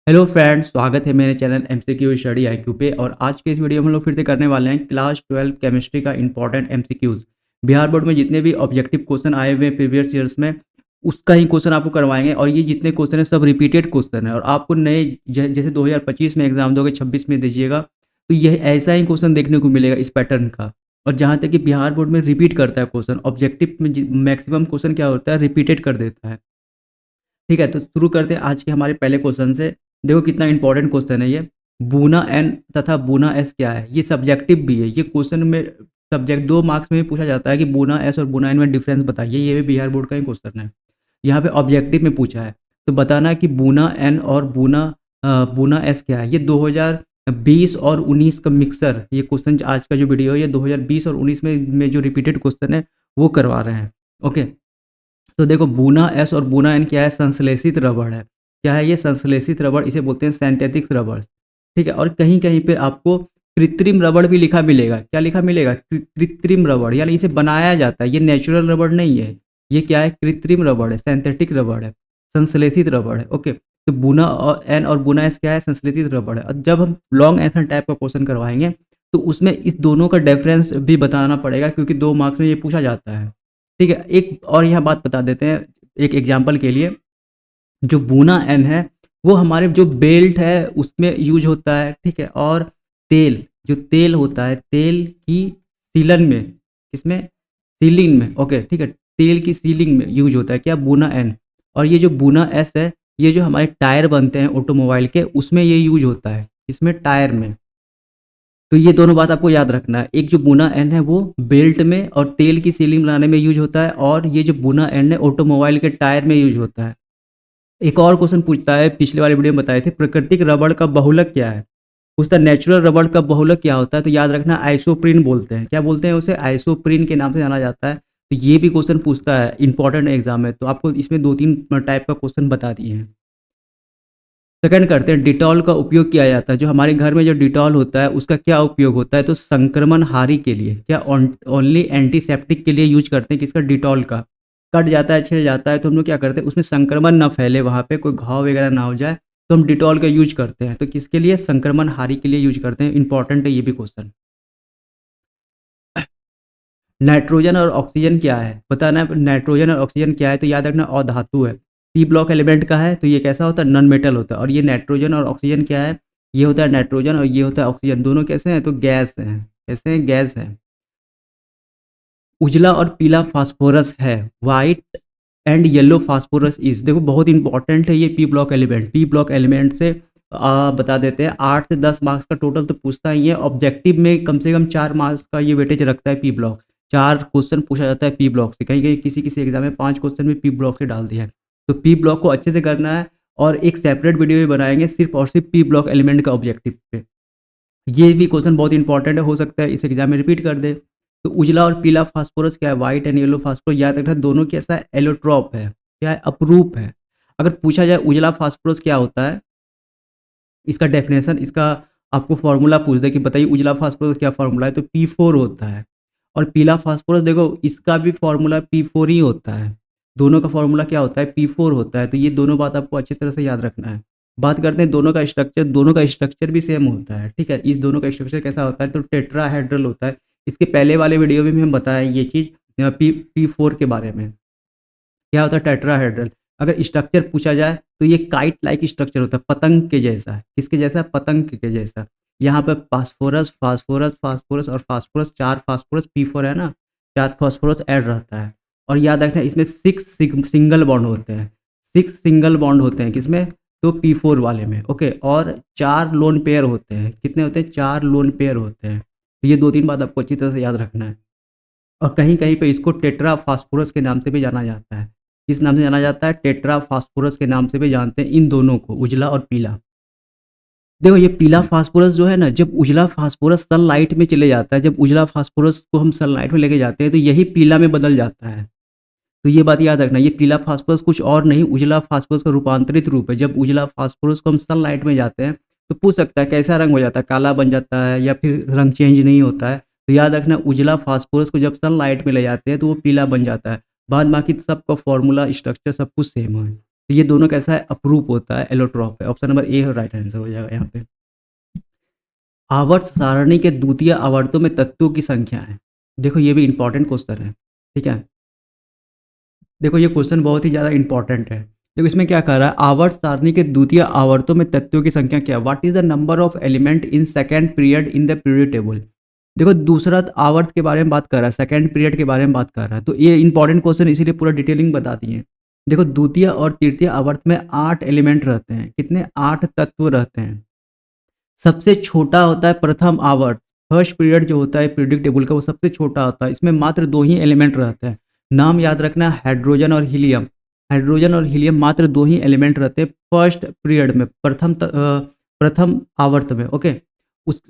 Hello friends, स्वागत है मेरे चैनल एमसीक्यू स्टडी आईक्यू पे। और आज के इस वीडियो में हम लोग फिर से करने वाले हैं क्लास 12 केमिस्ट्री का इंपॉर्टेंट एमसीक्यूज। बिहार बोर्ड में जितने भी ऑब्जेक्टिव क्वेश्चन आए हुए हैं प्रीवियस ईयर्स में, उसका ही क्वेश्चन आपको करवाएंगे। और ये जितने क्वेश्चन है सब रिपीटेड क्वेश्चन है और आपको नए जैसे 2025 में एग्जाम दोगे, 26 में दीजिएगा, तो यह ऐसा ही क्वेश्चन देखने को मिलेगा इस पैटर्न का। और जहाँ तक कि बिहार बोर्ड में रिपीट करता है क्वेश्चन, ऑब्जेक्टिव में मैक्सिमम क्वेश्चन क्या होता है, रिपीटेड कर देता है। ठीक है, तो शुरू करते हैं आज के हमारे पहले क्वेश्चन से। देखो कितना इंपॉर्टेंट क्वेश्चन है ये। बूना एन तथा बूना एस क्या है, ये सब्जेक्टिव भी है। ये क्वेश्चन में सब्जेक्ट 2 मार्क्स में भी पूछा जाता है कि बूना एस और बूना एन में डिफरेंस बताइए। ये भी बिहार बोर्ड का ही क्वेश्चन है। यहाँ पे ऑब्जेक्टिव में पूछा है, तो बताना है कि बूना एन और बूना एस क्या है। ये 2020 और 19 का मिक्सर, ये क्वेश्चन आज का जो वीडियो है ये 2020 और 19 में जो रिपीटेड क्वेश्चन है वो करवा रहे हैं। ओके, तो देखो बूना एस और बूना एन क्या है, संश्लेषित रबड़ है। क्या है ये, संश्लेषित रबड़, इसे बोलते हैं सिंथेटिक रबड़। ठीक है, और कहीं कहीं पे आपको कृत्रिम रबड़ भी लिखा मिलेगा। क्या लिखा मिलेगा, कृत्रिम रबड़, यानी इसे बनाया जाता है। ये नेचुरल रबड़ नहीं है, ये क्या है, कृत्रिम रबड़ है, सिंथेटिक रबड़ है, संश्लेषित रबड़ है। ओके, तो बूना और एन और बूना एस क्या है, संश्लेषित रबड़ है। और जब हम लॉन्ग आंसर टाइप का क्वेश्चन करवाएंगे तो उसमें इस दोनों का डिफरेंस भी बताना पड़ेगा, क्योंकि 2 मार्क्स में ये पूछा जाता है। ठीक है, एक और यह बात बता देते हैं एक एग्जांपल के लिए। जो बूना एन है वो हमारे जो बेल्ट है उसमें यूज होता है। ठीक है, और तेल, जो तेल होता है, तेल की सीलन में, किसमें, सीलिंग में। ओके ठीक है, तेल की सीलिंग में यूज होता है क्या, बूना एन। और ये जो बूना एस है, ये जो हमारे टायर बनते हैं ऑटोमोबाइल के, उसमें ये यूज होता है, इसमें टायर में। तो ये दोनों बात आपको याद रखना है। एक जो बुना एन है वो बेल्ट में और तेल की सीलिंग बनाने में यूज होता है, और ये जो बुना एन है ऑटोमोबाइल के टायर में यूज होता है। एक और क्वेश्चन पूछता है, पिछले वाले वीडियो में बताए थे, प्राकृतिक रबड़ का बहुलक क्या है। पूछता नेचुरल रबड़ का बहुलक क्या होता है, तो याद रखना आइसोप्रीन बोलते हैं। क्या बोलते हैं उसे, आइसोप्रीन के नाम से जाना जाता है। तो ये भी क्वेश्चन पूछता है, इंपॉर्टेंट एग्जाम है। तो आपको इसमें 2-3 टाइप का क्वेश्चन बता दिए हैं। सेकंड करते हैं, डिटॉल का उपयोग किया जाता है। जो हमारे घर में जो डिटॉल होता है उसका क्या उपयोग होता है, तो संक्रमण हारी के लिए, क्या ओनली एंटीसेप्टिक के लिए यूज करते हैं। किसका, डिटॉल का। कट जाता है, छिल जाता है, तो हम लोग क्या करते हैं, उसमें संक्रमण ना फैले, वहाँ पे कोई घाव वगैरह ना हो जाए, तो हम डिटॉल का यूज करते हैं। तो किसके लिए, संक्रमण हारी के लिए यूज करते हैं। इंपॉर्टेंट है ये भी क्वेश्चन। नाइट्रोजन और ऑक्सीजन क्या है, बताना है नाइट्रोजन और ऑक्सीजन क्या है। तो याद रखना अधातु है, पी ब्लॉक एलिमेंट का है, तो ये कैसा होता है, नॉन मेटल होता है। और ये नाइट्रोजन और ऑक्सीजन क्या है, ये होता है नाइट्रोजन और ये होता है ऑक्सीजन। दोनों कैसे हैं, तो गैस हैं। कैसे हैं, गैस हैं। उजला और पीला फास्फोरस है, white and yellow phosphorus is. देखो बहुत इंपॉर्टेंट है ये P block element. P block element से बता देते हैं, 8 से 10 मार्क्स का टोटल तो पूछता ही है। ऑब्जेक्टिव में कम से कम 4 मार्क्स का ये वेटेज रखता है पी ब्लॉक। 4 क्वेश्चन पूछा जाता है पी ब्लॉक से, कहीं कहीं किसी किसी एग्जाम में 5 क्वेश्चन भी पी ब्लॉक से डाल दिया है। तो पी ब्लॉक को अच्छे से करना है, और एक सेपरेट वीडियो भी बनाएंगे सिर्फ और सिर्फ पी ब्लॉक एलिमेंट का ऑब्जेक्टिव पे। ये भी क्वेश्चन बहुत इंपॉर्टेंट है, हो सकता है इस एग्जाम में रिपीट कर दे। तो उजला और पीला फास्फोरस क्या है, व्हाइट एंड येलो फास्फोरस। याद रखना दोनों कैसा, एलोट्रॉप है, क्या है, अपरूप है। अगर पूछा जाए उजला फास्फोरस क्या होता है, इसका डेफिनेशन, इसका आपको फार्मूला पूछ दे कि बताइए उजला फास्फोरस क्या फार्मूला है, तो P4 होता है। और पीला फास्फोरस देखो इसका भी फार्मूला P4 ही होता है। दोनों का फार्मूला क्या होता है, P4 होता है। तो ये दोनों बात आपको अच्छी तरह से याद रखना है। बात करते हैं दोनों का स्ट्रक्चर। दोनों का स्ट्रक्चर भी सेम होता है। ठीक है, इस दोनों का स्ट्रक्चर कैसा होता है, तो टेट्राहेड्रल होता है। इसके पहले वाले वीडियो में भी हम बताया ये चीज़, P4 के बारे में। क्या होता है, टेट्राहेड्रल। अगर स्ट्रक्चर पूछा जाए तो ये काइट लाइक स्ट्रक्चर होता है, पतंग के जैसा। किसके जैसा, पतंग के जैसा। यहाँ पे फास्फोरस फास्फोरस फास्फोरस और फास्फोरस, 4 फास्फोरस, P4 है ना, 4 फास्फोरस ऐड रहता है। और याद रखना इसमें 6 सिंगल बॉन्ड होते हैं। 6 सिंगल बॉन्ड होते हैं किसमें, तो P4 वाले में। ओके, और 4 लोन पेयर होते हैं। कितने होते हैं, 4 लोन पेयर होते हैं। तो ये 2-3 बात आपको अच्छी तरह से याद रखना है। और कहीं कहीं पे इसको टेट्रा फास्फोरस के नाम से भी जाना जाता है। किस नाम से जाना जाता है, टेट्रा फास्फोरस के नाम से भी जानते हैं इन दोनों को, उजला और पीला। देखो ये पीला फास्फोरस जो है ना, जब उजला फास्फोरस सनलाइट में चले जाता है, जब उजला फास्फोरस को हम सनलाइट में लेके जाते हैं तो यही पीला में बदल जाता है। तो ये बात याद रखना, ये पीला फास्फोरस कुछ और नहीं, उजला फास्फोरस का रूपांतरित रूप है। जब उजला फास्फोरस को हम सनलाइट में जाते हैं तो पूछ सकता है कैसा रंग हो जाता है, काला बन जाता है या फिर रंग चेंज नहीं होता है। तो याद रखना उजला फास्फोरस को जब सनलाइट में ले जाते हैं तो वो पीला बन जाता है। बाद बाकी सबका फॉर्मूला, स्ट्रक्चर सब कुछ सेम है। तो ये दोनों कैसा है, अपरूप होता है, एलोट्रॉप है। Option number A right answer हो जाएगा यहाँ पे। आवर्त सारणी के द्वितीय आवर्तों में तत्वों की संख्या है। देखो ये भी इंपॉर्टेंट क्वेश्चन है, ठीक है। देखो ये क्वेश्चन बहुत ही ज़्यादा इंपॉर्टेंट है। देखो इसमें क्या कह रहा है, आवर्त सारणी के द्वितीय आवर्तों में तत्वों की संख्या क्या है, what is the number of element in second period in the period table. देखो दूसरा आवर्त के बारे में बात कर रहा है, सेकंड पीरियड के बारे में बात कर रहा है, तो ये इंपॉर्टेंट क्वेश्चन इसीलिए पूरा डिटेलिंग बता दिए। देखो द्वितीय और तृतीय आवर्त में 8 एलिमेंट रहते हैं, कितने, 8 तत्व रहते हैं। सबसे छोटा होता है प्रथम आवर्त, फर्स्ट पीरियड जो होता है पीरियडिक टेबल का, वो सबसे छोटा होता है। इसमें मात्र 2 ही एलिमेंट रहते हैं। नाम याद रखना, हाइड्रोजन और हीलियम। हाइड्रोजन और हीलियम मात्र 2 ही एलिमेंट रहते हैं फर्स्ट पीरियड में, प्रथम आवर्त में। ओके,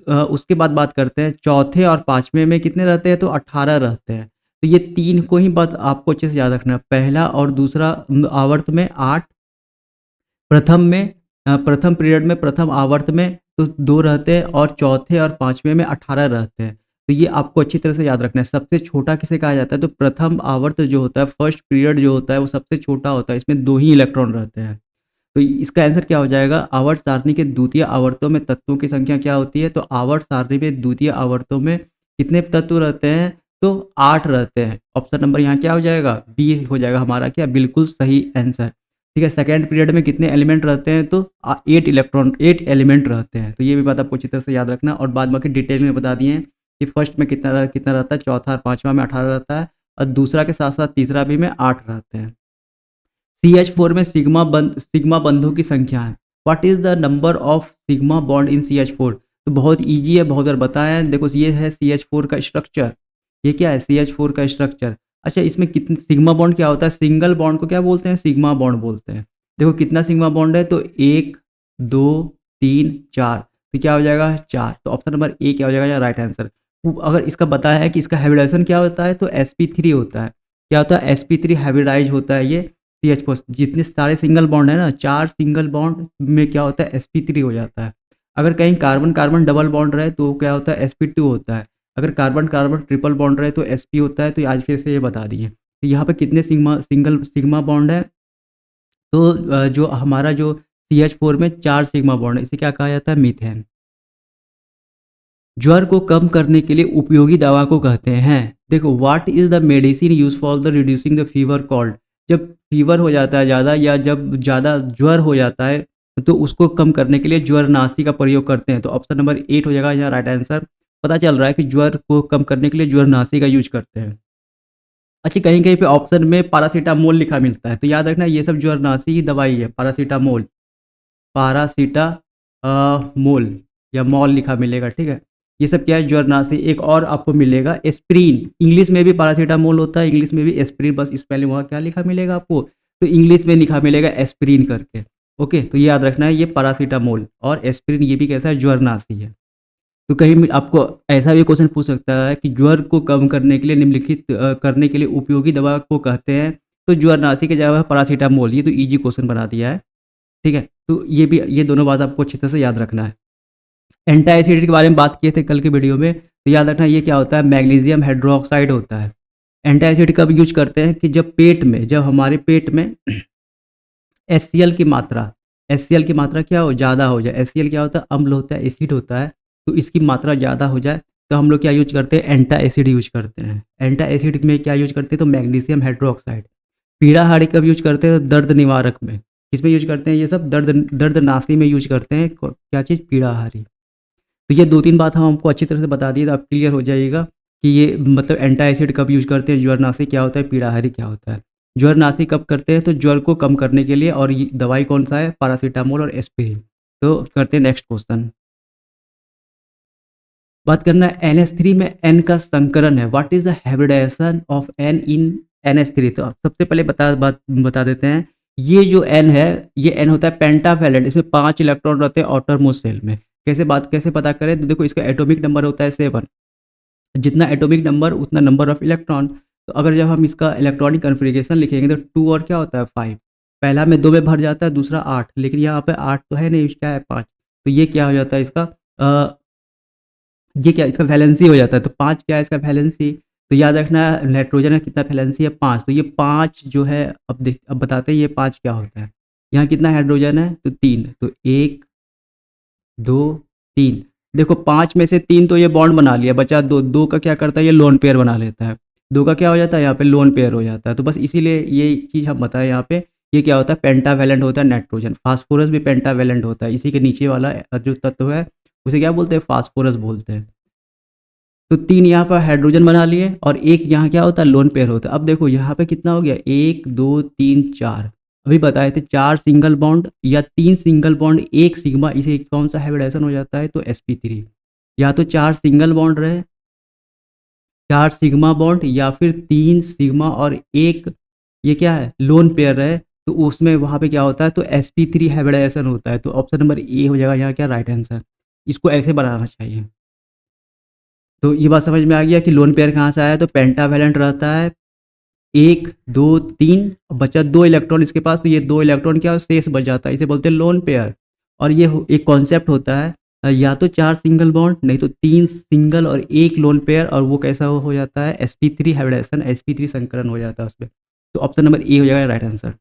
उसके बाद बात करते हैं चौथे और पांचवें में कितने रहते हैं, तो 18 रहते हैं। तो ये 3 को ही बात आपको अच्छे से याद रखना है। पहला और दूसरा आवर्त में 8, प्रथम पीरियड में, प्रथम आवर्त में तो 2 रहते हैं, और चौथे और पांचवें में 18 रहते हैं। तो ये आपको अच्छी तरह से याद रखना है। सबसे छोटा किसे कहा जाता है, तो प्रथम आवर्त जो होता है, फर्स्ट पीरियड जो होता है, वो सबसे छोटा होता है। इसमें 2 ही इलेक्ट्रॉन रहते हैं। तो इसका आंसर क्या हो जाएगा, आवर्त सारणी के द्वितीय आवर्तों में तत्वों की संख्या क्या होती है, तो आवर्त सारणी में द्वितीय आवर्तों में कितने तत्व रहते हैं, तो 8 रहते हैं। ऑप्शन नंबर यहाँ क्या हो जाएगा, बी हो जाएगा हमारा क्या, बिल्कुल सही आंसर। ठीक है, सेकेंड पीरियड में कितने एलिमेंट रहते हैं, तो 8 एलिमेंट रहते हैं। तो ये भी बात आपको अच्छी तरह से याद रखना, और बाद बाकी डिटेल में बता दिए हैं कि फर्स्ट में कितना कितना रहता है, चौथा और पांचवा में 18 रहता है, और दूसरा के साथ साथ तीसरा भी में 8 रहते हैं। CH4 में सिग्मा बंधों की संख्या है। What is the number of sigma bond in CH4। तो बहुत इजी है, बहुत बार बताया है। देखो ये है CH4 का स्ट्रक्चर, ये क्या है, CH4 का स्ट्रक्चर। अच्छा, इसमें कितने सिग्मा बॉन्ड क्या होता है, सिंगल बॉन्ड को क्या बोलते हैं, सिग्मा बॉन्ड बोलते हैं। देखो कितना सिग्मा बॉन्ड है, तो 1 2 3 4, तो क्या हो जाएगा 4। तो ऑप्शन नंबर ए क्या हो जाएगा राइट आंसर। अगर इसका बताया है कि इसका हाइब्रिडाइजेशन क्या होता है, तो sp3 होता है। क्या होता है, sp3 हाइब्रिडाइज होता है ये CH4। जितने सारे सिंगल बॉन्ड है ना, 4 सिंगल बॉन्ड में क्या होता है, sp3 हो जाता है। अगर कहीं कार्बन कार्बन डबल बॉन्ड रहे तो क्या होता है, sp2 होता है। अगर कार्बन कार्बन ट्रिपल बॉन्ड रहे तो sp होता है। तो आज फिर से ये बता दिए। तो यहाँ पे कितने सिग्मा बॉन्ड है, तो जो हमारा जो CH4 में 4 सिग्मा बॉन्ड है, इसे क्या कहा जाता है, मीथेन। ज्वर को कम करने के लिए उपयोगी दवा को कहते हैं। देखो what is the medicine use for the reducing the fever called. जब फीवर हो जाता है ज़्यादा, या जब ज़्यादा ज्वर हो जाता है, तो उसको कम करने के लिए ज्वरनाशी का प्रयोग करते हैं। तो ऑप्शन नंबर 8 हो जाएगा यहाँ राइट आंसर। पता चल रहा है कि ज्वर को कम करने के लिए ज्वरनाशी का यूज करते हैं। अच्छा, कहीं कहीं पे ऑप्शन में पैरासीटामोल लिखा मिलता है, तो याद रखना ये सब ज्वरनाशी की दवाई है। पैरासीटामोल, मोल या मॉल लिखा मिलेगा, ठीक है। ये सब क्या है, ज्वरनाशी। एक और आपको मिलेगा एस्प्रिन, इंग्लिश में भी पैरासीटामोल होता है, इंग्लिश में भी एस्प्रिन, बस स्पेलिंग वहाँ क्या लिखा मिलेगा आपको, तो इंग्लिश में लिखा मिलेगा एस्प्रिन करके। ओके, तो ये याद रखना है, ये पैरासीटामोल और एस्प्रिन ये भी कैसा है, ज्वरनाशी है। तो कहीं भी आपको ऐसा भी क्वेश्चन पूछ सकता है कि ज्वर को कम करने के लिए निम्नलिखित करने के लिए उपयोगी दवा को कहते हैं, तो ज्वरनाशी की जगह पैरासीटामोल। ये तो इजी क्वेश्चन बना दिया है, ठीक है। तो ये दोनों बात आपको अच्छी तरह से याद रखना है। एंटी एसिडिटी के बारे में बात किए थे कल के वीडियो में, तो याद रखना ये क्या होता है, मैग्नीशियम हाइड्रोक्साइड होता है। एंटी एसिड कब यूज करते हैं, कि जब हमारे पेट में HCl की मात्रा क्या हो, ज़्यादा हो जाए। HCl क्या होता है, अम्ल होता है, एसिड होता है, तो इसकी मात्रा ज़्यादा हो जाए तो हम लोग क्या यूज करते हैं, एंटी एसिड यूज करते हैं। एंटी एसिड में क्या यूज करते हैं, तो मैग्नीशियम हाइड्रोक्साइड। पीड़ाहारी कब यूज करते हैं, तो दर्द निवारक में। किसमें यूज करते हैं, ये सब दर्दनाशी में यूज करते हैं। क्या चीज़, पीड़ाहारी। तो ये 2-3 बात हम आपको अच्छी तरह से बता दिए, तो आप क्लियर हो जाइएगा कि ये मतलब एंटी एसिड कब यूज करते हैं, ज्वरनाशी क्या होता है, पीड़ाहारी क्या होता है। ज्वरनाशी कब करते हैं, तो ज्वर को कम करने के लिए, और ये दवाई कौन सा है, पैरासीटामोल और एस्पिरिन। तो करते हैं नेक्स्ट क्वेश्चन। बात करना है NH3 में N का संकरण है। What is the hybridisation of N in NH3। तो सबसे पहले बता देते हैं, ये जो N है, ये N होता है पेंटावैलेंट। इसमें 5 इलेक्ट्रॉन रहते हैं आउटर मोस्ट शेल में। कैसे पता करें, तो देखो इसका एटॉमिक नंबर होता है 7। जितना एटॉमिक नंबर उतना नंबर ऑफ इलेक्ट्रॉन। तो अगर जब हम इसका इलेक्ट्रॉनिक कन्फिग्रेशन लिखेंगे, तो 2 और क्या होता है 5। पहला में 2 में भर जाता है, दूसरा 8, लेकिन यहाँ पे 8 तो है नहीं, क्या है 5। तो ये क्या हो जाता है इसका, ये क्या इसका वैलेंसी हो जाता है। तो 5 क्या है इसका वैलेंसी। तो याद रखना नाइट्रोजन का कितना वैलेंसी है, 5। तो ये 5 जो है, अब बताते हैं ये 5 क्या होता है। यहाँ कितना हाइड्रोजन है? तो 3, तो 1 2 3। देखो 5 में से 3 तो ये बॉन्ड बना लिया, बचा 2, 2 का क्या करता है ये लोन पेयर बना लेता है, 2 का क्या हो जाता है यहाँ पे लोन पेयर हो जाता है। तो बस इसीलिए ये चीज़ हम बताएं यहाँ पे, ये क्या होता है पेंटावैलेंट होता है नाइट्रोजन। फास्फोरस भी पेंटावैलेंट होता है, इसी के नीचे वाला जो तत्व है उसे क्या बोलते हैं? फास्फोरस बोलते हैं। तो 3 यहाँ पर हाइड्रोजन बना लिए और एक यहाँ क्या होता है लोन पेयर होता है। अब देखो यहाँ पे कितना हो गया 1 2 3 4, अभी बताए थे 4 सिंगल बॉन्ड या 3 सिंगल बॉन्ड 1 सिग्मा, इसे कौन सा हाइब्रिडाइजेशन हो जाता है? तो sp3। या तो 4 सिंगल बॉन्ड रहे, 4 सिग्मा बॉन्ड, या फिर 3 सिग्मा और एक ये क्या है लोन पेयर रहे, तो उसमें वहाँ पे क्या होता है? तो sp3 हाइब्रिडाइजेशन होता है। तो ऑप्शन नंबर ए हो जाएगा यहाँ क्या राइट आंसर। इसको ऐसे बनाना चाहिए। तो ये बात समझ में आ गया कि लोन पेयर कहाँ से आया? तो पेंटावैलेंट रहता है 1 2 3, बचा 2 इलेक्ट्रॉन इसके पास, तो ये 2 इलेक्ट्रॉन क्या शेष बच जाता है, इसे बोलते हैं लोन पेयर। और ये एक कॉन्सेप्ट होता है या तो 4 सिंगल बॉन्ड नहीं तो 3 सिंगल और 1 लोन पेयर, और वो कैसा हो जाता है? sp3 हाइब्रिडाइजेशन, sp3 संकरण हो जाता है उसमें। तो ऑप्शन नंबर ए हो जाएगा राइट आंसर।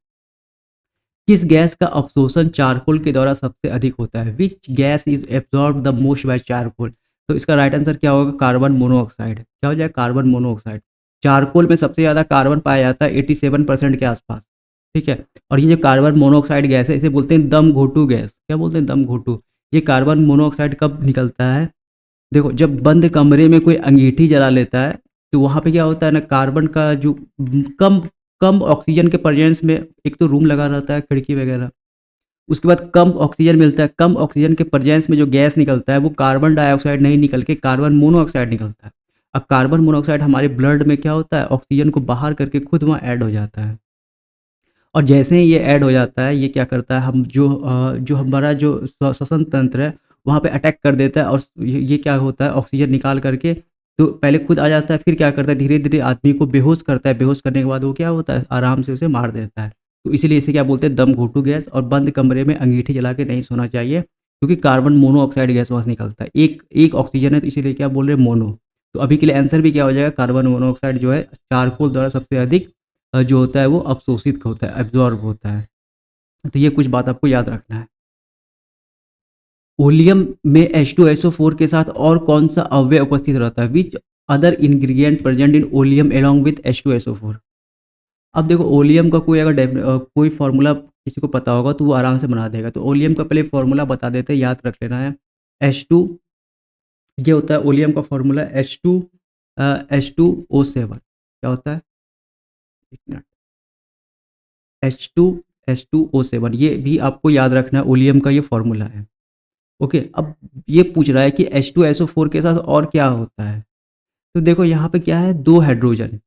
किस गैस का अवशोषण चारकोल के द्वारा सबसे अधिक होता है? Which gas is absorb the most by charcoal? तो इसका राइट आंसर क्या होगा? Carbon monoxide. क्या हो जाएगा? Carbon monoxide. चारकोल में सबसे ज़्यादा कार्बन पाया जाता है 87% के आसपास, ठीक है। और ये जो कार्बन मोनोऑक्साइड गैस है इसे बोलते हैं दम घोटू गैस। क्या बोलते हैं? दम घोटू। ये कार्बन मोनोऑक्साइड कब निकलता है? देखो जब बंद कमरे में कोई अंगीठी जला लेता है तो वहाँ पे क्या होता है ना, कार्बन का जो कम कम ऑक्सीजन के प्रेजेंस में, एक तो रूम लगा रहता है खिड़की वगैरह, उसके बाद कम ऑक्सीजन मिलता है, कम ऑक्सीजन के प्रेजेंस में जो गैस निकलता है वो कार्बन डाइऑक्साइड नहीं निकल के कार्बन मोनोऑक्साइड निकलता है। अब कार्बन मोनोऑक्साइड हमारे ब्लड में क्या होता है ऑक्सीजन को बाहर करके खुद वहाँ ऐड हो जाता है। और जैसे ही ये ऐड हो जाता है ये क्या करता है, हम जो हमारा जो श्वसन तंत्र है वहाँ पे अटैक कर देता है, और ये क्या होता है ऑक्सीजन निकाल करके तो पहले खुद आ जाता है, फिर क्या करता है धीरे धीरे आदमी को बेहोश करता है, बेहोश करने के बाद वो क्या होता है आराम से उसे मार देता है। तो इसीलिए इसे क्या बोलते हैं दम घोटू गैस। और बंद कमरे में अंगीठी जला के नहीं सोना चाहिए क्योंकि कार्बन मोनोऑक्साइड गैस वहाँ से निकलता है, एक एक ऑक्सीजन है तो इसीलिए क्या बोल रहे हैं मोनो। तो अभी के लिए आंसर भी क्या हो जाएगा कार्बन मोनोऑक्साइड जो है चारकोल द्वारा सबसे अधिक जो होता है वो अवशोषित होता है, एब्जॉर्ब होता है। तो ये कुछ बात आपको याद रखना है। ओलियम में H2SO4 के साथ और कौन सा अवयव उपस्थित रहता है? Which other ingredient present in oleum along with H2SO4? अब देखो ओलियम का कोई अगर कोई फार्मूला किसी को पता होगा तो वो आराम से बना देगा। तो ओलियम का पहले फार्मूला बता देते हैं, याद रख लेना है। H2, ये होता है ओलियम का फार्मूला H2O7। क्या होता है? एक मिनट। H2O7, ये भी आपको याद रखना है, ओलियम का ये फार्मूला है। ओके, अब ये पूछ रहा है कि H2SO4 के साथ और क्या होता है? तो देखो यहाँ पे क्या है, 2 हाइड्रोजन।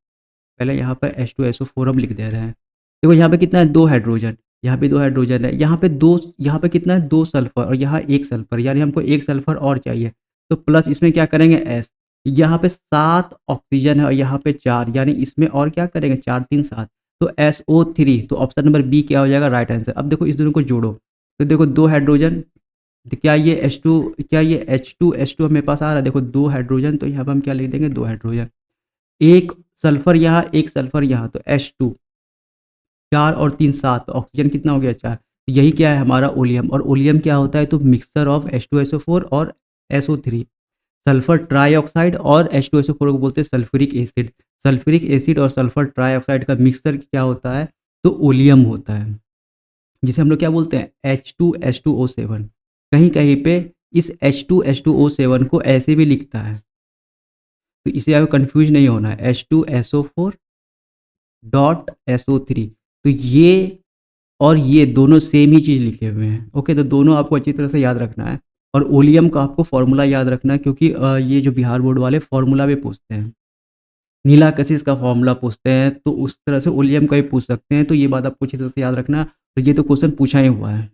पहले यहाँ पर H2SO4 हम लिख दे रहे हैं। देखो यहाँ पे कितना है 2 हाइड्रोजन, यहाँ पे 2 हाइड्रोजन है, यहाँ पे 2, यहाँ पे कितना है 2 सल्फर और यहाँ 1 सल्फर, यानी हमको 1 सल्फर और चाहिए। तो प्लस इसमें क्या करेंगे S, यहाँ पे 7 ऑक्सीजन है और यहाँ पे 4, यानी इसमें और क्या करेंगे 4 3 7, तो SO3। तो ऑप्शन नंबर बी क्या हो जाएगा राइट आंसर। अब देखो इस दोनों को जोड़ो, तो देखो 2 हाइड्रोजन, तो क्या ये H2, क्या ये H2 मेरे पास आ रहा है, देखो 2 हाइड्रोजन, तो यहाँ पर हम क्या लिख देंगे 2 हाइड्रोजन, 1 सल्फर यहाँ 1 सल्फर यहाँ, तो H2, 4 और 3 7, तो ऑक्सीजन कितना हो गया 4। तो यही क्या है हमारा ओलियम। और ओलियम क्या होता है, तो मिक्सचर ऑफ H2SO4 और SO3, सल्फर ट्राईऑक्साइड और H2SO4 को बोलते हैं सल्फ्यूरिक एसिड। सल्फ्यूरिक एसिड और सल्फर ट्राईऑक्साइड का मिक्सचर क्या होता है, तो ओलियम होता है, जिसे हम लोग क्या बोलते हैं H2H2O7। कहीं कहीं पे इस H2H2O7 को ऐसे भी लिखता है, तो इसे आपको कंफ्यूज नहीं होना है, H2SO4.SO3। तो ये और ये दोनों सेम ही चीज़ लिखे हुए हैं। ओके, तो दोनों आपको अच्छी तरह से याद रखना है। और ओलियम का आपको फॉर्मूला याद रखना है क्योंकि ये जो बिहार बोर्ड वाले फॉर्मूला भी पूछते हैं, नीला कशिश का फॉर्मूला पूछते हैं, तो उस तरह से ओलियम का भी पूछ सकते हैं। तो ये बात आपको अच्छी तरह से याद रखना। तो ये तो क्वेश्चन पूछा ही हुआ है।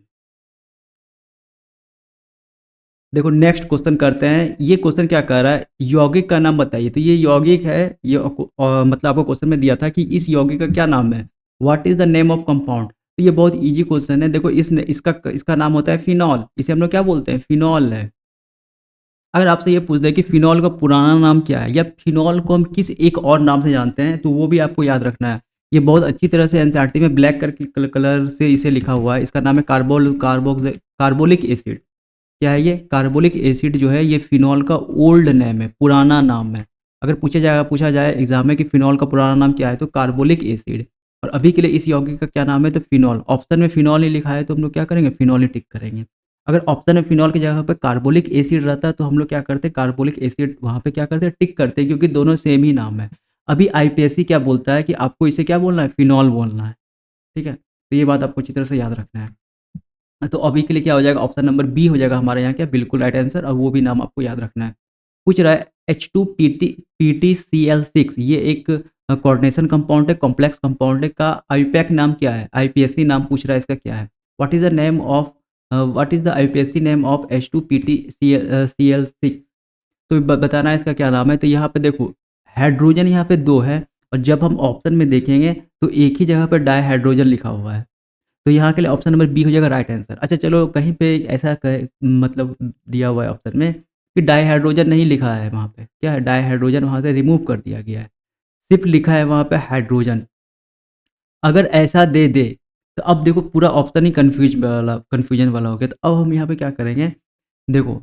देखो नेक्स्ट क्वेश्चन करते हैं। ये क्वेश्चन क्या कह रहा है, यौगिक का नाम बताइए। तो ये यौगिक है, ये मतलब आपको क्वेश्चन में दिया था कि इस यौगिक का क्या नाम है, what is the name of compound. तो ये बहुत इजी क्वेश्चन है। देखो इसका नाम होता है फिनॉल, इसे हम लोग क्या बोलते हैं फिनॉल है। अगर आपसे ये पूछ दे कि फिनॉल का पुराना नाम क्या है या फिनॉल को हम किस एक और नाम से जानते हैं, तो वो भी आपको याद रखना है। ये बहुत अच्छी तरह से एनसीईआरटी में ब्लैक कलर से इसे लिखा हुआ है। इसका नाम है कार्बोलिक एसिड। क्या है ये? कार्बोलिक एसिड जो है ये फिनॉल का ओल्ड नेम है, पुराना नाम है। अगर पूछा जाए एग्जाम में कि फिनॉल का पुराना नाम क्या है, तो कार्बोलिक एसिड। और अभी के लिए इस यौगिक का क्या नाम है? तो फिनॉल। ऑप्शन में फिनॉल ही लिखा है तो हम लोग क्या करेंगे? फिनॉल ही टिक करेंगे। अगर ऑप्शन में फिनॉल की जगह पे कार्बोलिक एसिड रहता है तो हम लोग क्या करते हैं? कार्बोलिक एसिड वहाँ पे क्या करते हैं? टिक करते हैं, क्योंकि दोनों सेम ही नाम है। अभी आईपीएससी क्या बोलता है कि आपको इसे क्या बोलना है? फिनॉल बोलना है। ठीक है? तो ये बात आपको अच्छी तरह से याद रखना है। तो अभी के लिए क्या हो जाएगा? ऑप्शन नंबर बी हो जाएगा हमारे यहाँ क्या? बिल्कुल राइट आंसर, और वो भी नाम आपको याद रखना है। पूछ रहा है H2PtCl6, ये एक कोऑर्डिनेशन कंपाउंड है, कॉम्प्लेक्स कंपाउंड है, का आईयूपैक नाम क्या है? आईपीएससी नाम पूछ रहा है, इसका क्या है? What is the IPSC name of H2PtCl6? तो बताना है इसका क्या नाम है। तो यहाँ पे देखो, हाइड्रोजन यहाँ पे दो है, और जब हम ऑप्शन में देखेंगे तो एक ही जगह पर डाई हाइड्रोजन लिखा हुआ है। तो यहाँ के लिए ऑप्शन नंबर बी हो जाएगा राइट आंसर। अच्छा चलो, कहीं पे ऐसा मतलब दिया हुआ है ऑप्शन में कि डाई हाइड्रोजन नहीं लिखा है, वहाँ पे क्या है? डाई हाइड्रोजन वहाँ से रिमूव कर दिया गया है, सिर्फ लिखा है वहाँ पे हाइड्रोजन। अगर ऐसा दे दे तो अब देखो पूरा ऑप्शन ही कन्फ्यूजन वाला हो गया। तो अब हम यहाँ पे क्या करेंगे? देखो,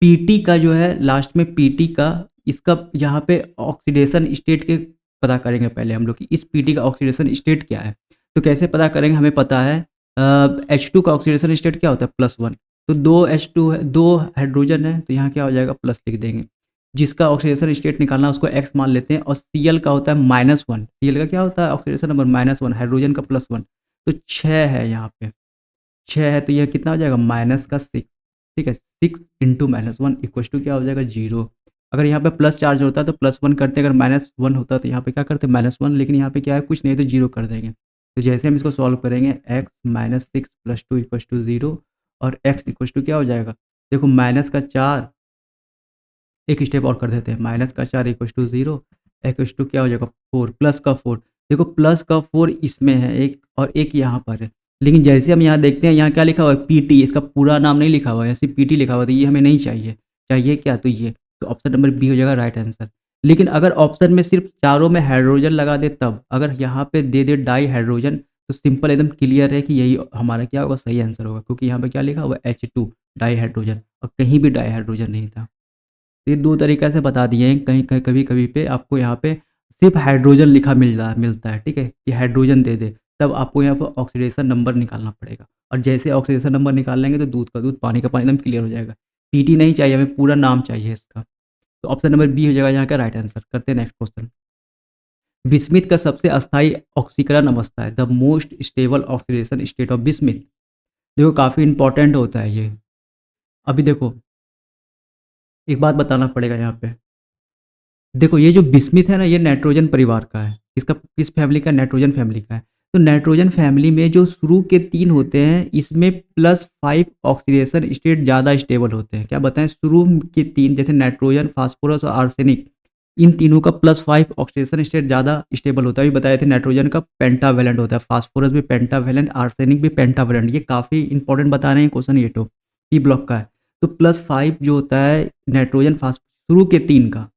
पीटी का जो है लास्ट में, पीटी का इसका यहाँ पे ऑक्सीडेशन स्टेट के पता करेंगे पहले हम लोग कि इस पीटी का ऑक्सीडेशन स्टेट क्या है। तो कैसे पता करेंगे? हमें पता है H2 का ऑक्सीडेशन स्टेट क्या होता है? +1। तो दो H2 है, दो हाइड्रोजन है, तो यहाँ क्या हो जाएगा? प्लस लिख देंगे। जिसका ऑक्सीडेशन स्टेट निकालना उसको एक्स मान लेते हैं, और Cl का होता है -1। Cl का क्या होता है? ऑक्सीडेशन नंबर -1, हाइड्रोजन का +1। तो 6 है यहाँ पे, 6 है, तो यह कितना हो जाएगा? माइनस का 6। ठीक है, 6 इंटू -1 इक्वल टू क्या हो जाएगा? 0। अगर यहाँ पे प्लस चार्ज होता है तो +1 करते, अगर -1 होता तो यहाँ पे क्या करते? -1। लेकिन यहाँ पे क्या है? कुछ नहीं, तो 0 कर देंगे। तो जैसे हम इसको सॉल्व करेंगे, x - 6 + 2 = 0, और x इक्वल टू क्या हो जाएगा? देखो, माइनस का 4, एक स्टेप और कर देते हैं, -4 = 0, इक्वल टू क्या हो जाएगा? 4, प्लस का 4। देखो, प्लस का 4 इसमें है एक, और एक यहाँ पर है। लेकिन जैसे हम यहाँ देखते हैं, यहाँ क्या लिखा हुआ है? पीटी, इसका पूरा नाम नहीं लिखा हुआ है, सिर्फ पीटी लिखा हुआ है, तो ये हमें नहीं चाहिए। चाहिए क्या? तो ये, तो ऑप्शन नंबर बी हो जाएगा राइट आंसर। लेकिन अगर ऑप्शन में सिर्फ चारों में हाइड्रोजन लगा दे तब, अगर यहाँ पे दे दे डाई हाइड्रोजन, तो सिंपल एकदम क्लियर है कि यही हमारा क्या होगा? सही आंसर होगा, क्योंकि यहाँ पे क्या लिखा हुआ है? H2 डाई हाइड्रोजन, और कहीं भी डाई हाइड्रोजन नहीं था। ये 2 तरीक़े से बता दिए हैं, कहीं कहीं कभी-कभी पे आपको यहाँ पे सिर्फ़ हाइड्रोजन लिखा मिलता है, ठीक है? कि हाइड्रोजन दे दे, तब आपको यहाँ पे ऑक्सीडेशन नंबर निकालना पड़ेगा, और जैसे ऑक्सीडेशन नंबर निकाल लेंगे तो दूध का दूध, पानी का पानी एकदम क्लियर हो जाएगा। पीटी नहीं चाहिए, हमें पूरा नाम चाहिए इसका। तो ऑप्शन नंबर बी हो जाएगा यहाँ का राइट आंसर। करते हैं नेक्स्ट क्वेश्चन। बिस्मिथ का सबसे अस्थायी ऑक्सीकरण अवस्था है, the most stable oxidation state of bismuth. देखो, काफ़ी इंपॉर्टेंट होता है ये। अभी देखो, एक बात बताना पड़ेगा यहाँ पे। देखो, ये जो बिस्मिथ है ना, ये नाइट्रोजन परिवार का है। इसका किस फैमिली का? नाइट्रोजन फैमिली का है। तो नाइट्रोजन फैमिली में जो शुरू के 3 होते हैं, इसमें +5 ऑक्सीडेशन स्टेट ज़्यादा स्टेबल होते हैं। क्या बताएँ? शुरू के 3 जैसे नाइट्रोजन, फास्फोरस और आर्सेनिक, इन तीनों का +5 ऑक्सीडेशन स्टेट ज़्यादा स्टेबल होता है। अभी बताए थे नाइट्रोजन का पेंटावैलेंट होता है, फास्फोरस भी पेंटावैलेंट, आर्सेनिक भी पेंटावैलेंट। ये काफ़ी इंपॉर्टेंट बता रहे हैं क्वेश्चन ये तो, पी ब्लॉक का है। तो +5 जो होता है नाइट्रोजन शुरू के 3 का,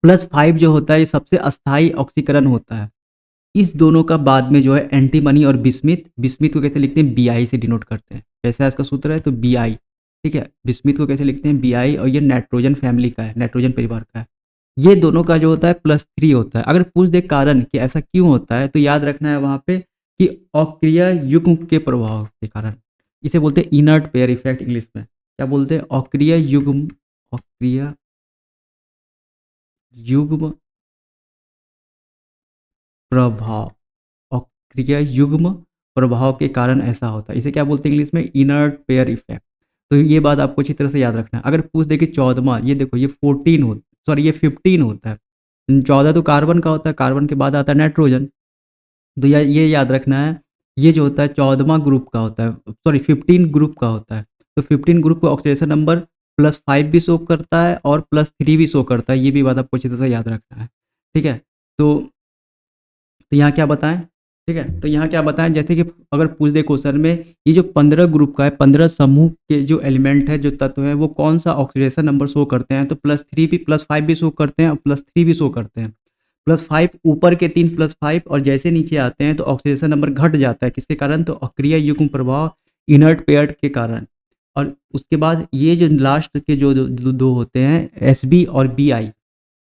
+5 जो होता है ये सबसे अस्थायी ऑक्सीकरण होता है। इस दोनों का बाद में जो है एंटीमनी और बिस्मिथ, बिस्मिथ को कैसे लिखते हैं? Bi से डिनोट करते हैं। कैसा इसका सूत्र है? तो Bi, ठीक है? बिस्मिथ को कैसे लिखते हैं? Bi, और ये नाइट्रोजन फैमिली का है, नाइट्रोजन परिवार का है। ये दोनों का जो होता है +3 होता है। अगर पूछ दे कारण कि ऐसा क्यों होता है, तो याद रखना है वहाँ पे कि अक्रिय युग्म के प्रभाव के कारण। इसे बोलते हैं इनर्ट पेयर इफेक्ट इंग्लिश में। क्या बोलते हैं? अक्रिय युग्म प्रभाव, अक्रिय युग्म प्रभाव के कारण ऐसा होता है। इसे क्या बोलते हैं इंग्लिश में? Inert pair effect. तो ये बात आपको अच्छी तरह से याद रखना है। अगर पूछ दे कि 14वां, ये देखो, ये 14 हो सॉरी ये 15 होता है। 14 तो कार्बन का होता है, कार्बन के बाद आता है नाइट्रोजन। तो ये याद रखना है, ये जो होता है 14वां ग्रुप का होता है, सॉरी 15 ग्रुप का होता है। तो 15 ग्रुप का ऑक्सीडेशन नंबर +5 भी शो करता है और +3 भी शो करता है। ये भी बात आपको अच्छी तरह से याद रखना है, ठीक है? तो यहाँ क्या बताएँ? ठीक है? तो यहाँ क्या बताएँ, जैसे कि अगर पूछ दे क्वेश्चन में, ये जो 15 ग्रुप का है, 15 समूह के जो एलिमेंट है, जो तत्व हैं, वो कौन-सा ऑक्सीडेशन नंबर शो करते हैं? तो +3 भी, +5 भी शो करते हैं और +3 भी शो करते हैं। +5 ऊपर के 3 +5 और जैसे नीचे आते हैं तो ऑक्सीडेशन नंबर घट जाता है, किसके कारण? तो अक्रिय युग्म प्रभाव इनर्ट पेयर के कारण। और उसके बाद ये जो लास्ट के जो 2 होते हैं Sb और Bi,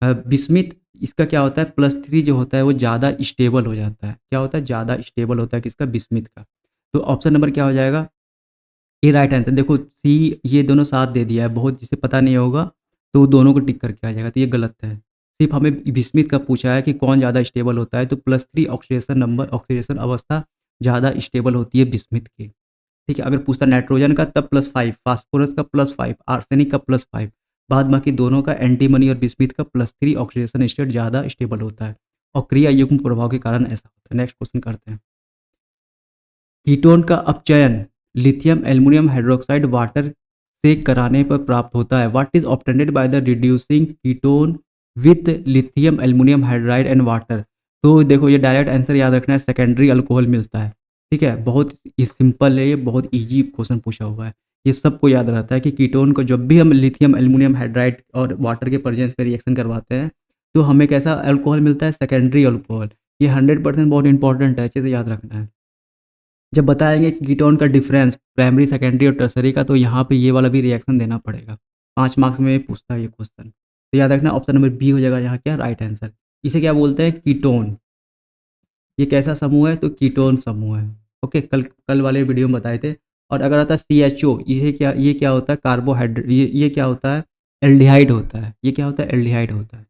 बिस्मिथ, इसका क्या होता है +3 जो होता है वो ज़्यादा स्टेबल हो जाता है। क्या होता है? ज़्यादा स्टेबल होता है किसका? बिस्मिथ का। तो ऑप्शन नंबर क्या हो जाएगा? ये राइट आंसर। देखो सी ये दोनों साथ दे दिया है, बहुत जिसे पता नहीं होगा तो दोनों को टिक करके आ जाएगा, तो ये गलत है। सिर्फ हमें बिस्मिथ का पूछा है कि कौन ज़्यादा स्टेबल होता है, तो +3 ऑक्सीडेशन अवस्था ज़्यादा स्टेबल होती है बिस्मिथ की। ठीक है, अगर पूछता नाइट्रोजन का तब +5, फास्फोरस का +5, आर्सेनिक का +5, बाद बाकी दोनों का एंटीमनी और बिस्मिथ का +3 ऑक्सीडेशन स्टेट ज़्यादा स्टेबल होता है और क्रिया युग्म प्रभाव के कारण ऐसा होता है। नेक्स्ट क्वेश्चन करते हैं। कीटोन का अपचयन लिथियम एल्युमिनियम हाइड्रोक्साइड वाटर से कराने पर प्राप्त होता है। What is obtained by the reducing ketone with lithium aluminium hydride and water. तो देखो ये डायरेक्ट आंसर याद रखना है, सेकेंडरी अल्कोहल मिलता है। ठीक है, बहुत ही सिंपल है, ये बहुत इजी क्वेश्चन पूछा हुआ है। ये सबको याद रहता है कि कीटोन को जब भी हम लिथियम एल्युमिनियम हाइड्राइड और वाटर के प्रेजेंस पे रिएक्शन करवाते हैं तो हमें कैसा अल्कोहल मिलता है? Secondary alcohol. ये 100% बहुत इंपॉर्टेंट है, अच्छे से याद रखना है। जब बताएँगे कि कीटोन का डिफरेंस प्राइमरी, सेकेंडरी और टर्शियरी का, तो यहाँ पे ये वाला भी रिएक्शन देना पड़ेगा। 5 मार्क्स में पूछता है ये क्वेश्चन। तो याद रखना ऑप्शन नंबर बी हो जाएगा यहाँ क्या? Right answer. इसे क्या बोलते हैं? कीटोन। ये कैसा समूह है? तो कीटोन समूह है। ओके, कल कल वाले वीडियो में बताए थे। और अगर आता है CHO, ये क्या होता है? कार्बोहाइड्रेट। ये क्या होता है? एल्डिहाइड होता है। ये क्या होता है? एल्डिहाइड होता है।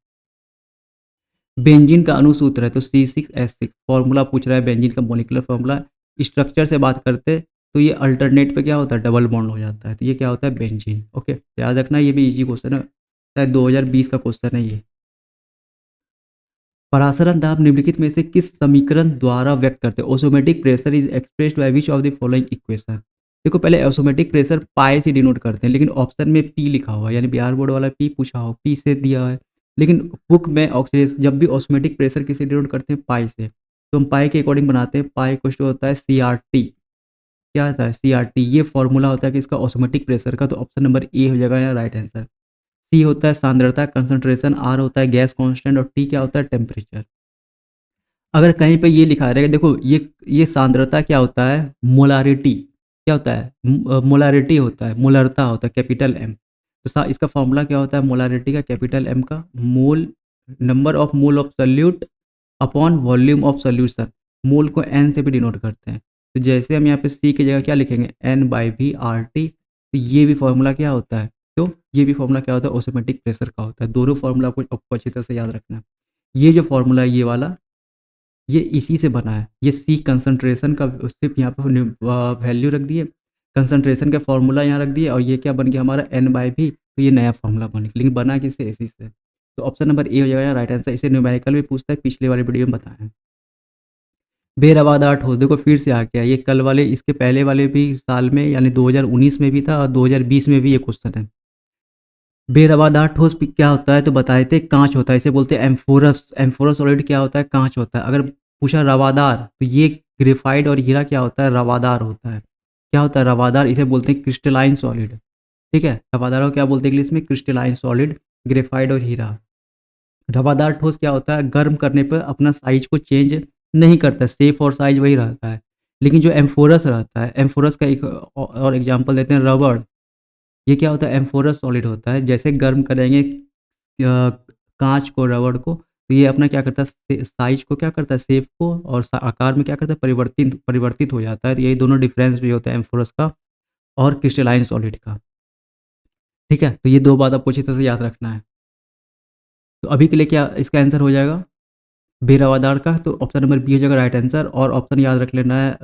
बेंजीन का अणुसूत्र है तो C6H6 फॉर्मूला पूछ रहा है, बेंजीन का मॉलिक्यूलर फॉर्मूला। स्ट्रक्चर से बात करते तो ये अल्टरनेट पे क्या होता है? डबल बॉन्ड हो जाता है, तो ये क्या होता है? बेंजीन। ओके, याद रखना, ये भी इजी क्वेश्चन है, शायद 2020 का क्वेश्चन है ये। परासरण दाब निम्नलिखित में से किस समीकरण द्वारा व्यक्त करते हैं? Automatic pressure is expressed by which of the following equation. देखो पहले ऑटोमेटिक प्रेशर पाई से डिनोट करते हैं, लेकिन ऑप्शन में पी लिखा हुआ है, यानी बिहार बोर्ड वाला पी पूछा हो, पी से दिया है। लेकिन बुक में ऑक्सीडेशन जब भी ऑटोमेटिक प्रेशर किसे डिनोट करते हैं? पाई से। तो हम पाई के अकॉर्डिंग बनाते हैं, पाई इक्वल होता है CRT। क्या होता है? CRT। ये फॉर्मूला होता है कि इसका ऑटोमेटिक प्रेशर का, तो ऑप्शन नंबर ए हो जाएगा यहाँ राइट आंसर। सी होता है सांद्रता कंसंट्रेशन, आर होता है गैस कांस्टेंट और टी क्या होता है? टेम्परेचर। अगर कहीं पे ये लिखा रहेगा, देखो ये सांद्रता क्या होता है? मोलारिटी। क्या होता है? मोलारिटी होता है, मोलरता होता है, कैपिटल एम। तो इसका फॉर्मूला क्या होता है मोलारिटी का? कैपिटल एम का mole, number of mole of solute upon volume of solution. Mole को एन से भी डिनोट करते हैं। तो जैसे हम यहाँ पे सी की जगह क्या लिखेंगे? N/V/RT। तो ये भी फॉर्मूला क्या होता है? तो ये भी फॉर्मूला क्या होता है? ऑटोमेटिक प्रेशर का होता है। दोनों फॉर्मूला को आपको अच्छी तरह से याद रखना है। ये जो फॉर्मूला है ये वाला, ये इसी से बना है। ये सी कंसंट्रेशन का सिर्फ यहाँ पे वैल्यू रख दिए, कंसंट्रेशन का फॉर्मूला यहाँ रख दिए, और ये क्या बन गया हमारा? N/V। तो ये नया फॉर्मूला बन गया, लेकिन बना किससे? इसी से। तो ऑप्शन नंबर ए हो जाएगा राइट आंसर। इसे न्यूमेरिकल भी पूछता है, पिछले वाले वीडियो में बताया। बेरवादा ठोस, देखो फिर से आ गया ये, कल वाले इसके पहले वाले भी साल में यानी 2019 में भी था और 2020 में भी ये क्वेश्चन है। बेरवादार ठोस क्या होता है? तो बताए थे कांच होता है, इसे बोलते हैं एम्फोरस। एम्फोरस सॉलिड क्या होता है? कांच होता है। अगर पूछा रवादार तो ये ग्रेफाइट और हीरा क्या होता है? रवादार होता है। क्या होता है? रवादार। इसे बोलते हैं क्रिस्टलाइन सॉलिड। ठीक है, रवादार को क्या बोलते हैं इंग्लिश में? Crystalline solid. ग्रेफाइट और हीरा। रवादार ठोस क्या होता है? गर्म करने पर अपना साइज को चेंज नहीं करता, शेप और साइज वही रहता है। लेकिन जो एम्फोरस रहता है, एम्फोरस का एक और एग्जांपल देते हैं, रबड़। ये क्या होता है? एम्फोरस सॉलिड होता है। जैसे गर्म करेंगे कांच को, रबड़ को, तो ये अपना क्या करता है? साइज को क्या करता है? शेप को और आकार में क्या करता है? परिवर्तित परिवर्तित हो जाता है। तो यही दोनों डिफरेंस भी होता है एम्फोरस का और क्रिस्टलाइन सॉलिड का। ठीक है, तो ये दो बात आपको अच्छी तरह से याद रखना है। तो अभी के लिए क्या इसका आंसर हो जाएगा? बेरवादार का, तो ऑप्शन नंबर बी हो जाएगा राइट आंसर। और ऑप्शन याद रख लेना है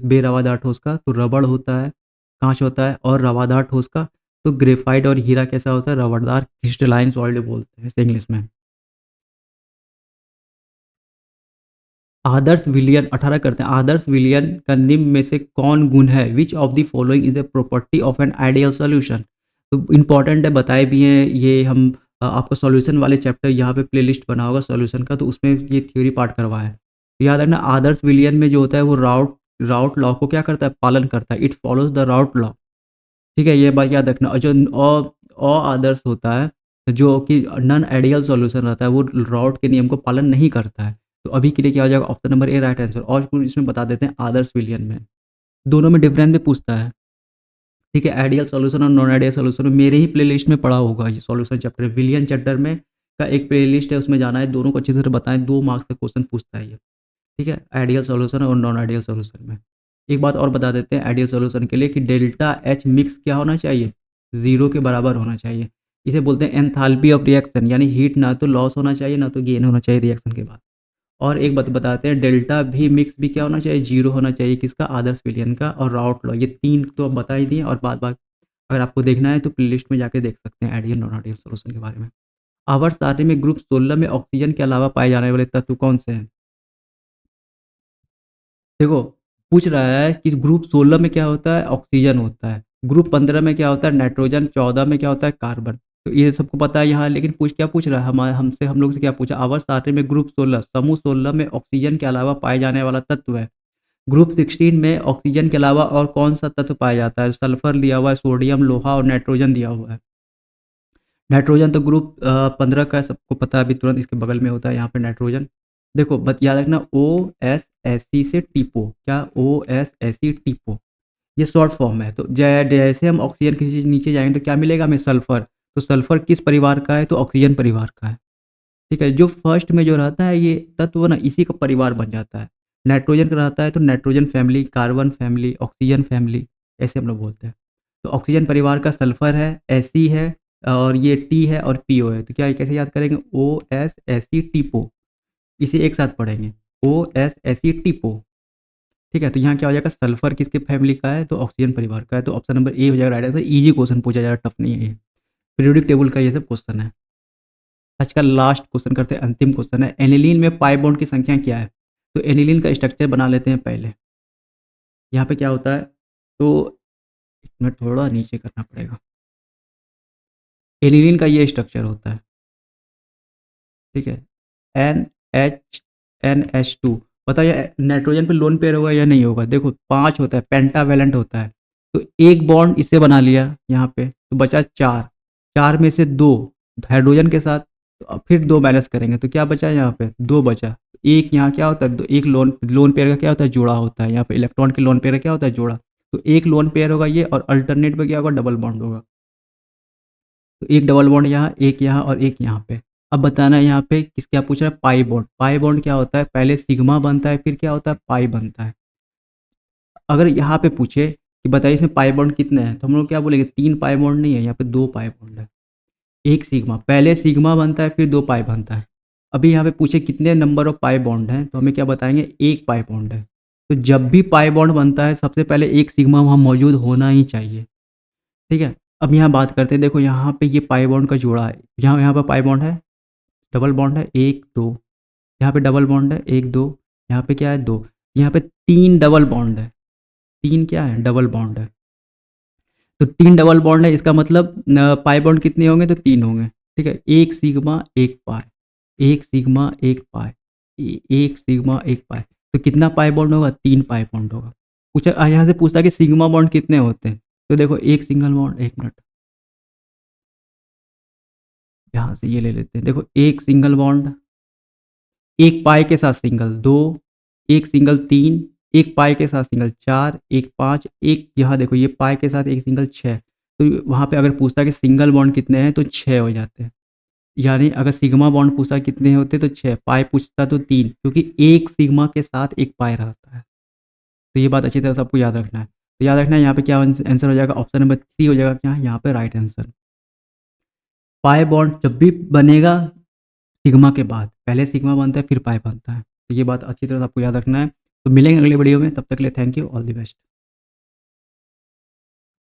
बेरवादार ठोस का तो रबड़ होता है, कांच होता है, और रवादार ठोस का तो ग्रेफाइट और हीरा कैसा होता है? रबड़दार क्रिस्टलाइन सॉलिड बोलते हैं इसे इंग्लिश में। आदर्श विलयन 18 करते हैं। आदर्श विलयन का निम्न में से कौन गुण है? Which of the following is a property of an ideal solution. तो इंपॉर्टेंट है, बताए भी हैं ये हम। आपको सॉल्यूशन वाले चैप्टर यहाँ पे प्लेलिस्ट बना होगा सॉल्यूशन का, तो उसमें ये थ्योरी पार्ट करवाया है। तो याद रखना आदर्श विलयन में जो होता है वो राउट लॉ को क्या करता है? पालन करता है। It follows the route law. ठीक है, ये बात याद रखना। और जो अ आदर्श होता है जो कि नॉन आइडियल सॉल्यूशन रहता है, वो रॉट के नियम को पालन नहीं करता है। तो अभी के लिए क्या हो जाएगा, option number A right answer. और कुछ इसमें बता देते हैं आदर्श विलयन में, दोनों में डिफरेंस भी पूछता है। ठीक है, आइडियल सॉल्यूशन और नॉन आइडियल सॉल्यूशन मेरे ही प्लेलिस्ट में पड़ा होगा ये सॉल्यूशन चैप्टर, विलियन चैप्टर में का एक प्लेलिस्ट है, उसमें जाना है, दोनों को अच्छे से बताएं, 2 मार्क्स का क्वेश्चन पूछता है ये। ठीक है, आइडियल सॉल्यूशन और नॉन आइडियल सॉल्यूशन में। एक बात और बता देते हैं आइडियल सॉल्यूशन के लिए कि डेल्टा एच मिक्स क्या होना चाहिए, 0 के बराबर होना चाहिए। इसे बोलते हैं एंथैल्पी ऑफ रिएक्शन, यानी हीट ना तो लॉस होना चाहिए ना तो गेन होना चाहिए रिएक्शन के बाद। और एक बात बताते हैं, डेल्टा भी मिक्स भी क्या होना चाहिए, 0 होना चाहिए, किसका, आदर्श विलयन का और राउट लॉ। ये 3 तो अब बता ही दिए, और बात बात अगर आपको देखना है तो प्लेलिस्ट में जाके देख सकते हैं आइडियल नॉन आइडियल सॉल्यूशन के बारे में। आवर्त सारणी में ग्रुप 16 में ऑक्सीजन के अलावा पाए जाने वाले तत्व कौन से हैं? देखो, पूछ रहा है कि ग्रुप 16 में क्या होता है, ऑक्सीजन होता है। ग्रुप 15 में क्या होता है, नाइट्रोजन। 14 में क्या होता है, कार्बन। तो ये सबको पता है यहाँ, लेकिन क्या पूछ रहा है, हम लोग से क्या पूछा, आवर्त सारणी में ग्रुप 16 समूह 16 में ऑक्सीजन के अलावा पाए जाने वाला तत्व है। ग्रुप 16 में ऑक्सीजन के अलावा और कौन सा तत्व पाया जाता है, सल्फर दिया हुआ है, सोडियम, लोहा और नाइट्रोजन दिया हुआ है। नाइट्रोजन तो ग्रुप 15 का सबको पता है, अभी तुरंत इसके बगल में होता है यहाँ पे नाइट्रोजन। देखो याद रखना, OSSC से टीपो, क्या, OSSC टीपो, ये शॉर्ट फॉर्म है। तो जैसे हम ऑक्सीजन के नीचे जाएंगे तो क्या मिलेगा हमें, सल्फर। तो सल्फर किस परिवार का है, तो ऑक्सीजन परिवार का है। ठीक है, जो फर्स्ट में जो रहता है ये तत्व ना, इसी का परिवार बन जाता है। नाइट्रोजन का रहता है तो nitrogen family, carbon family, oxygen family, ऐसे हम लोग बोलते हैं। तो ऑक्सीजन परिवार का सल्फर है, एसी है, और ये टी है और पीओ है। तो क्या ये कैसे याद करेंगे, OSSC टीपो, इसे एक साथ पढ़ेंगे, OSSC टीपो। ठीक है, तो यहाँ क्या हो जाएगा, सल्फर किसके फैमिली का है, तो ऑक्सीजन परिवार का है। तो ऑप्शन नंबर ए हो जाएगा राइट आंसर। इजी क्वेश्चन पूछा जा रहा है, टफ नहीं है ये, पीरियोडिक टेबल का ये सब क्वेश्चन है। आज का लास्ट क्वेश्चन करते हैं, अंतिम क्वेश्चन है, एनिलीन में पाई बॉन्ड की संख्या क्या है। तो एनिलीन का स्ट्रक्चर बना लेते हैं पहले। यहाँ पे क्या होता है, तो एक मिनट थोड़ा नीचे करना पड़ेगा। एनिलीन का ये स्ट्रक्चर होता है। ठीक है, NH NH2। बताइए नाइट्रोजन पे लोन पेयर होगा या नहीं होगा, देखो 5 होता है, पेंटावेलेंट होता है। तो एक बॉन्ड इससे बना लिया यहाँ पे, तो बचा 4, 4 में से 2 हाइड्रोजन के साथ, तो अब फिर 2 बैलेंस करेंगे तो क्या बचा, यहाँ पे 2 बचा। एक यहाँ क्या होता है, एक लोन लोन पेयर का क्या होता है, जोड़ा होता है। यहाँ पे इलेक्ट्रॉन के लोन पेयर का क्या होता है, जोड़ा। तो एक लोन पेयर होगा ये, और अल्टरनेट पे क्या होगा, डबल बॉन्ड होगा। तो एक डबल बॉन्ड यहाँ, एक यहाँ और एक यहाँ पे। अब बताना है यहाँ पे किस, क्या पूछ रहा है, पाई बॉन्ड। पाई बॉन्ड क्या होता है, पहले सिग्मा बनता है फिर क्या होता है, पाई बनता है। अगर यहाँ पे पूछे कि बताइए इसमें पाई बॉन्ड कितने हैं, तो हम लोग क्या बोलेंगे, 3 पाई बॉन्ड नहीं है, यहाँ पे 2 पाई बॉन्ड है। एक सिग्मा, पहले सिग्मा बनता है फिर 2 पाई बनता है। अभी यहाँ पे पूछे कितने नंबर ऑफ पाई बॉन्ड हैं, तो हमें क्या बताएंगे, 1 पाई बॉन्ड है। तो जब भी पाई बॉन्ड बनता है सबसे पहले एक सिग्मा वहाँ मौजूद होना ही चाहिए। ठीक है, अब यहाँ बात करते हैं, देखो यहाँ पे ये पाई बॉन्ड का जोड़ा है, यहाँ यहाँ पे पाई बॉन्ड है, डबल बॉन्ड है 1 2, यहाँ पे डबल बॉन्ड है 1 2, यहाँ पे क्या है 2, यहाँ पे 3 डबल बॉन्ड है, 3 क्या है, डबल बॉन्ड है। तो 3 डबल बॉन्ड है, इसका मतलब पाई बॉन्ड कितने होंगे, तो 3 होंगे। ठीक है, एक सिग्मा एक पाई, एक सिग्मा एक पाई, एक सिग्मा एक पाई। तो कितना पाई बॉन्ड होगा, 3 पाई बॉन्ड होगा। पूछा यहाँ से पूछता है कि सिग्मा बॉन्ड कितने होते हैं, तो देखो एक सिंगल बॉन्ड, एक मिनट यहाँ से ये ले लेते हैं, देखो एक सिंगल बॉन्ड, एक पाई के साथ सिंगल 2, एक सिंगल 3, एक पाई के साथ सिंगल 4, एक 5, एक यहाँ देखो ये पाई के साथ एक सिंगल 6। तो वहाँ पे अगर पूछता कि सिंगल बॉन्ड कितने हैं तो 6 हो जाते हैं। यानी अगर सिग्मा बॉन्ड पूछता कितने होते तो 6, पाई पूछता तो 3, क्योंकि एक सिग्मा के साथ एक पाई रहता है। तो ये बात अच्छी तरह से आपको याद रखना है। तो याद रखना है यहाँ पे क्या आंसर हो जाएगा, ऑप्शन नंबर 3 हो जाएगा, क्या यहाँ पे राइट आंसर। पाई बॉन्ड जब भी बनेगा सिग्मा के बाद, पहले सिग्मा बनता है फिर पाई बनता है। तो ये बात अच्छी तरह से आपको याद रखना है। तो मिलेंगे अगले वीडियो में, तब तक के लिए thank you, all the best.